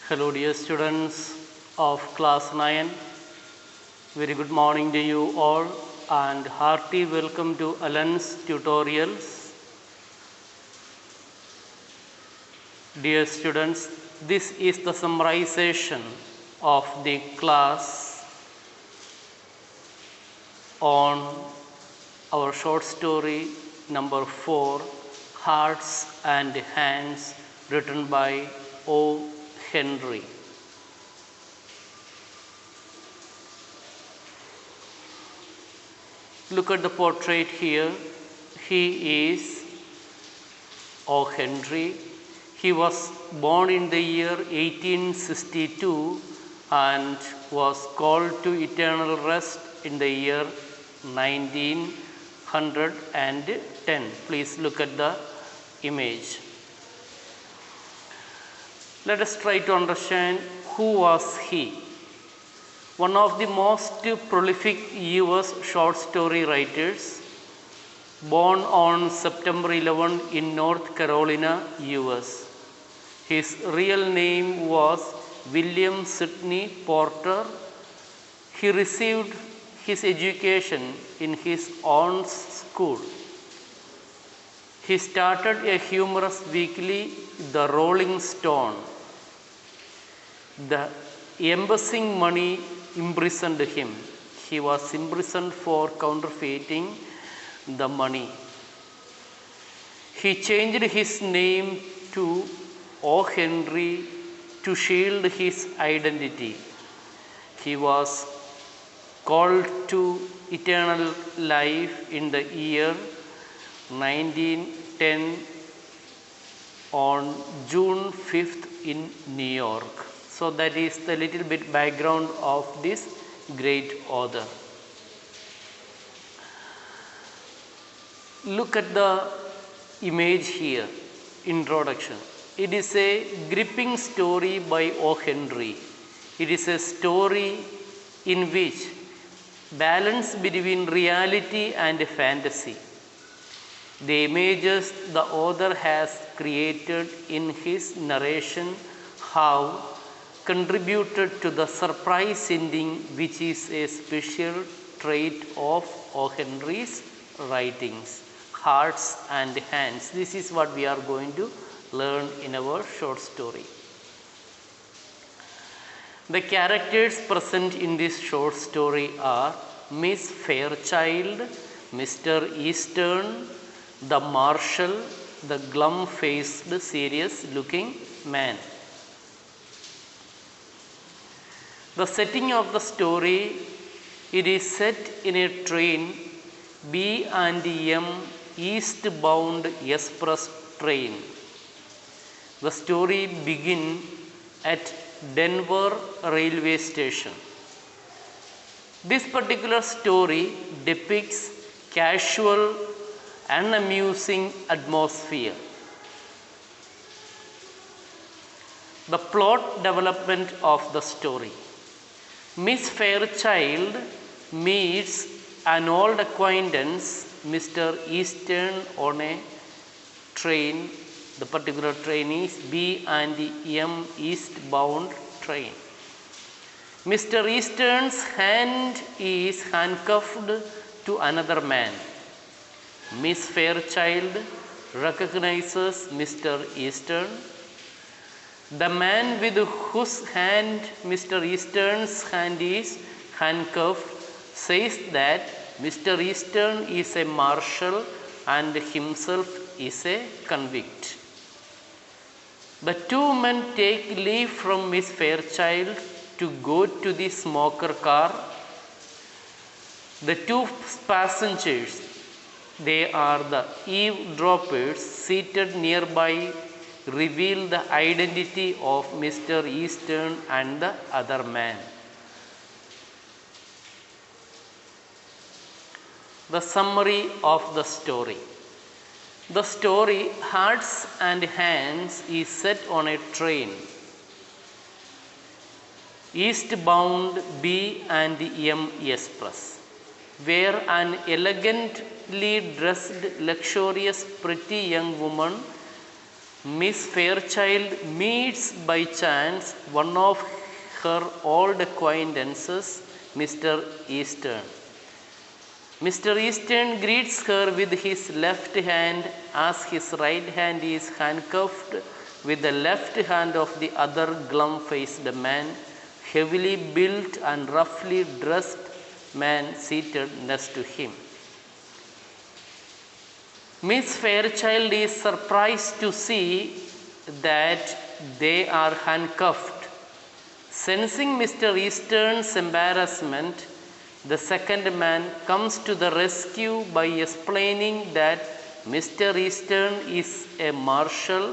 Hello dear students of class 9. Very good morning to you all and hearty welcome to Alan's tutorials. Dear students, this is the summarization of the class on our short story number 4, Hearts and Hands, written by O. Henry. Look at the portrait here. He is O. Henry. He was born in the year 1862 and was called to eternal rest in the year 1910. Please look at the image. Let us try to understand who was he. One of the most prolific US short story writers, born on September 11 in North Carolina, US. His real name was William Sidney Porter. He received his education in his own school. He started a humorous weekly, The Rolling Stone. The embezzling money imprisoned him. He was imprisoned for counterfeiting the money. He changed his name to O. Henry to shield his identity. He was called to eternal life in the year 1910 on June 5th in New York. So that is the little bit background of this great author. Look at the image here, introduction. It is a gripping story by O. Henry. It is a story in which balance between reality and fantasy. The images the author has created in his narration have contributed to the surprise ending, which is a special trait of O. Henry's writings. Hearts and hands. This is what we are going to learn in our short story. The characters present in this short story are Miss Fairchild, Mr. Eastern, the marshal, the glum-faced, serious-looking man. The setting of the story, it is set in a train, B&M eastbound express train. The story begins at Denver railway station. This particular story depicts casual and amusing atmosphere. The plot development of the story. Miss Fairchild meets an old acquaintance, Mr. Eastern, on a train. The particular train is B&M eastbound train. Mr. Eastern's hand is handcuffed to another man. Miss Fairchild recognizes Mr. Eastern. The man with whose hand Mr. Eastern's hand is handcuffed says that Mr. Eastern is a marshal and himself is a convict. The two men take leave from Miss Fairchild to go to the smoker car. The two passengers, they are the eavesdroppers seated nearby, reveal the identity of Mr. Eastern and the other man. The summary of the story. The story, Hearts and Hands, is set on a train, eastbound B&M Express, where an elegantly dressed, luxurious, pretty young woman Miss Fairchild meets by chance one of her old acquaintances, Mr. Easton. Mr. Easton greets her with his left hand as his right hand is handcuffed with the left hand of the other glum-faced man, heavily built and roughly dressed man seated next to him. Miss Fairchild is surprised to see that they are handcuffed. Sensing Mr. Easton's embarrassment, the second man comes to the rescue by explaining that Mr. Easton is a marshal